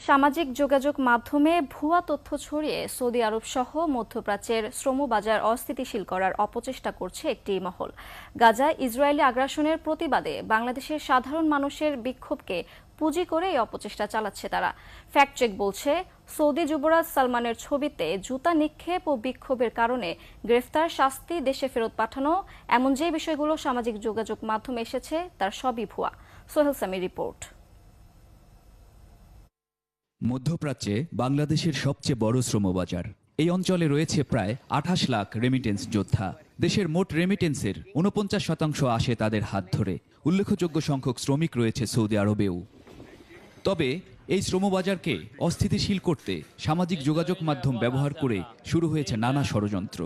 সামাজিক যোগাযোগ মাধ্যমে ভুয়া তথ্য ছড়িয়ে সৌদি আরব সহ মধ্যপ্রাচ্যের শ্রমবাজার অস্থিতিশীল করার অপচেষ্টা করছে একটি মহল। গাজায় ইসরায়েলি আগ্রাসনের প্রতিবাদে বাংলাদেশের সাধারণ মানুষের বিক্ষোভকে পুঁজি করে এই অপচেষ্টা চালাচ্ছে তারা। ফ্যাক্ট চেক বলছে, সৌদি যুবরাজ সালমানের ছবিতে জুতা নিক্ষেপ ও বিক্ষোভের কারণে গ্রেফতার, শাস্তি, দেশে ফেরত পাঠানো, এমন যে বিষয়গুলো সামাজিক যোগাযোগ মাধ্যমে এসেছে তার সবই ভুয়া। সোহেল সামির রিপোর্ট। মধ্যপ্রাচ্যে বাংলাদেশের সবচেয়ে বড় শ্রমবাজার। এই অঞ্চলে রয়েছে প্রায় ২৮ লাখ রেমিটেন্স যোদ্ধা। দেশের মোট রেমিটেন্সের ৪৯% আসে তাদের হাত ধরে। উল্লেখযোগ্য সংখ্যক শ্রমিক রয়েছে সৌদি আরবেও। তবে এই শ্রমবাজারকে অস্থিতিশীল করতে সামাজিক যোগাযোগ মাধ্যম ব্যবহার করে শুরু হয়েছে নানা ষড়যন্ত্র।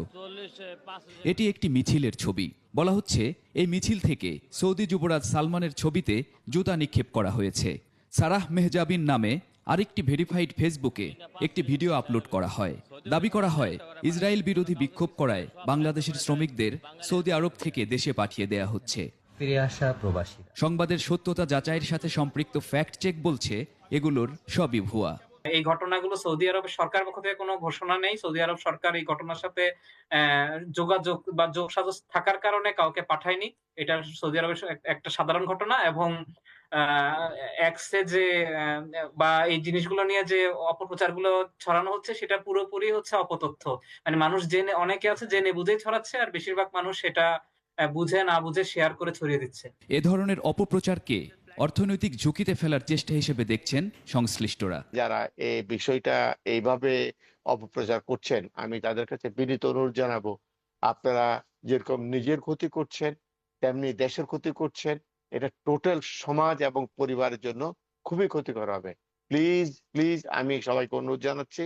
এটি একটি মিছিলের ছবি। বলা হচ্ছে, এই মিছিল থেকে সৌদি যুবরাজ সালমানের ছবিতে জুতা নিক্ষেপ করা হয়েছে। সারাহ মেহজাবিন নামে আরেকটি ভেরিফাইড ফেসবুকে একটি ভিডিও আপলোড করা হয়। দাবি করা হয়, ইসরায়েল বিরোধী বিক্ষোভ করায় বাংলাদেশের শ্রমিকদের সৌদি আরব থেকে দেশে পাঠিয়ে দেয়া হচ্ছে। ফিরে আসা প্রবাসী সংবাদের সত্যতা যাচাইয়ের সাথে সম্পৃক্ত ফ্যাক্ট চেক বলছে, এগুলোর সবই ভুয়া। এই ঘটনাগুলো সৌদি আরবের সরকার পক্ষ থেকে কোনো ঘোষণা নেই। সৌদি আরব সরকার এই ঘটনার সাথে যোগাযোগ বা যোগসাজশ থাকার কারণে কাউকে পাঠায়নি। এটা সৌদি আরবের একটা সাধারণ ঘটনা এবং এক্সে যে বা এই জিনিসগুলো নিয়ে যে অপপ্রচারগুলো ছড়ানো হচ্ছে সেটা পুরোপুরি হচ্ছে অপতথ্য। মানে মানুষ জেনে, অনেকে আছে জেনে বুঝেই ছড়াচ্ছে, আর বেশিরভাগ মানুষ সেটা বুঝে না বুঝে শেয়ার করে ছড়িয়ে দিচ্ছে। এ ধরনের অপপ্রচারকে অর্থনৈতিক ঝুঁকিতে ফেলার চেষ্টা হিসেবে দেখছেন সংশ্লিষ্টরা। যারা এই বিষয়টা এইভাবে অপপ্রচার করছেন, আমি তাদের কাছে বিনীত অনুরোধ জানাবো, আপনারা যেরকম নিজের ক্ষতি করছেন তেমনি দেশের ক্ষতি করছেন। এটা টোটাল সমাজ এবং পরিবারের জন্য খুবই ক্ষতিকর হবে। প্লিজ প্লিজ আমি সবাইকে অনুরোধ জানাচ্ছি,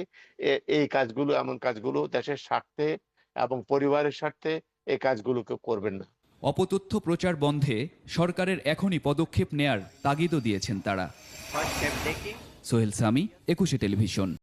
এই কাজগুলো, এমন কাজগুলো দেশের স্বার্থে এবং পরিবারের স্বার্থে এই কাজগুলো কেউ করবেন না। অপতথ্য প্রচার বন্ধে সরকারের এখনই পদক্ষেপ নেয়ার তাগিদও দিয়েছেন তারা। সোহেল সামি, ২১ টেলিভিশন।